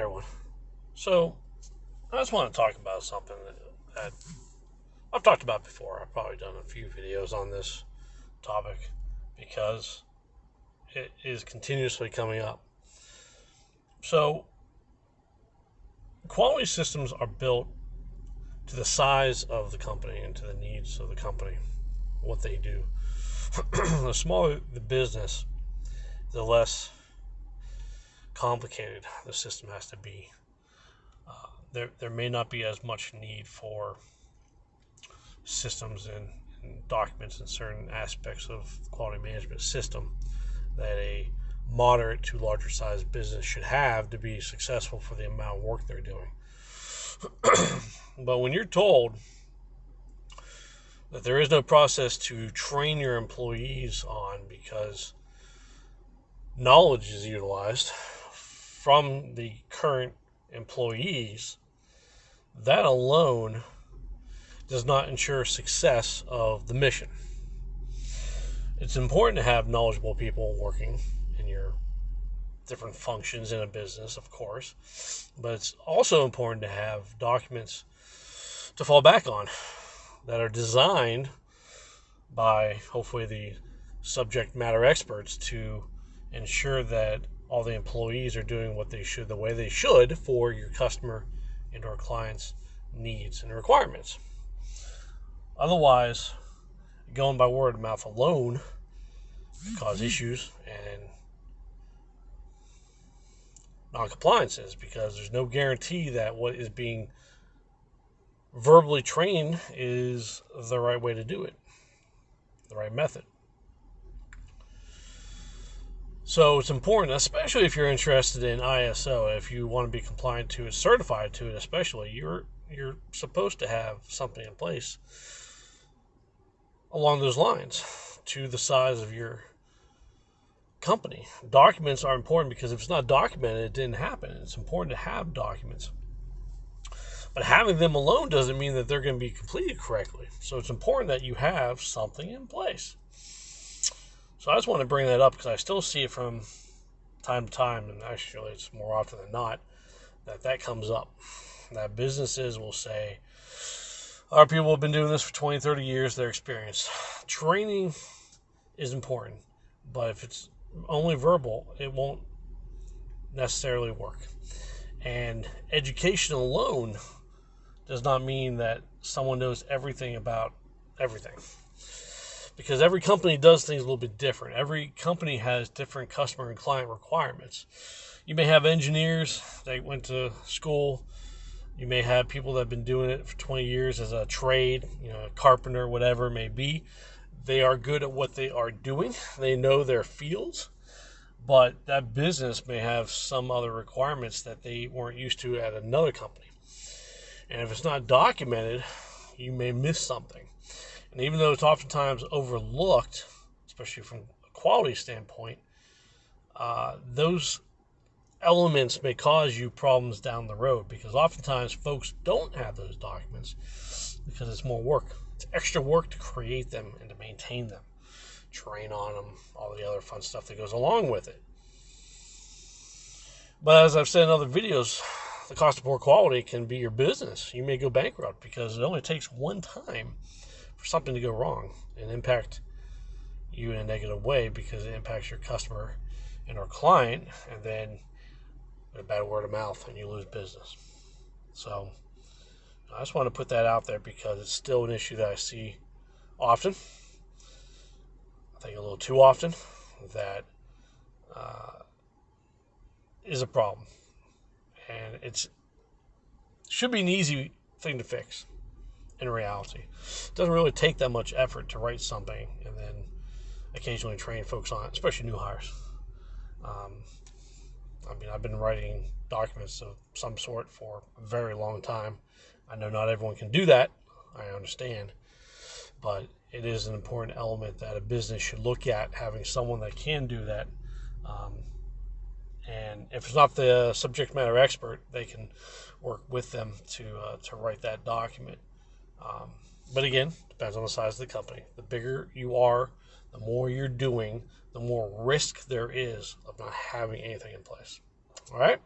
everyone. So, I just want to talk about something that I've talked about before. I've probably done a few videos on this topic because it is continuously coming up. So, quality systems are built to the size of the company and to the needs of the company, what they do. The smaller the business, the less complicated the system has to be. There may not be as much need for systems and documents in certain aspects of the quality management system that a moderate to larger size business should have to be successful for the amount of work they're doing. But when you're told that there is no process to train your employees on because knowledge is utilized from the current employees, that alone does not ensure success of the mission. It's important to have knowledgeable people working in your different functions in a business, of course, but it's also important to have documents to fall back on that are designed by hopefully the subject matter experts to ensure that all the employees are doing what they should, the way they should, for your customer and our clients' needs and requirements. Otherwise, going by word of mouth alone could cause issues and non-compliances because there's no guarantee that what is being verbally trained is the right way to do it, the right method. So it's important, especially if you're interested in ISO, if you want to be compliant to it, certified to it especially, you're supposed to have something in place along those lines to the size of your company. Documents are important because if it's not documented, it didn't happen. It's important to have documents. But having them alone doesn't mean that they're going to be completed correctly. So it's important that you have something in place. So I just want to bring that up because I still see it from time to time, and actually it's more often than not, that comes up. That businesses will say, our people have been doing this for 20, 30 years, they're experienced. Training is important, but if it's only verbal, it won't necessarily work. And education alone does not mean that someone knows everything about everything. Because every company does things a little bit different. Every company has different customer and client requirements. You may have engineers that went to school. You may have people that have been doing it for 20 years as a trade, a carpenter, whatever it may be. They are good at what they are doing. They know their fields. But that business may have some other requirements that they weren't used to at another company. And if it's not documented, you may miss something. And even though it's oftentimes overlooked, especially from a quality standpoint, those elements may cause you problems down the road because oftentimes folks don't have those documents because it's more work. It's extra work to create them and to maintain them, train on them, all the other fun stuff that goes along with it. But as I've said in other videos, the cost of poor quality can be your business. You may go bankrupt because it only takes one time for something to go wrong and impact you in a negative way because it impacts your customer and our client, and then a bad word of mouth and you lose business. So I just want to put that out there because it's still an issue that I see often. I think a little too often that is a problem. And it should be an easy thing to fix in reality. It doesn't really take that much effort to write something and then occasionally train folks on it, especially new hires. I've been writing documents of some sort for a very long time. I know not everyone can do that. I understand. But it is an important element that a business should look at, having someone that can do that. And if it's not the subject matter expert, they can work with them to write that document. But again, depends on the size of the company. The bigger you are, the more you're doing, the more risk there is of not having anything in place. All right?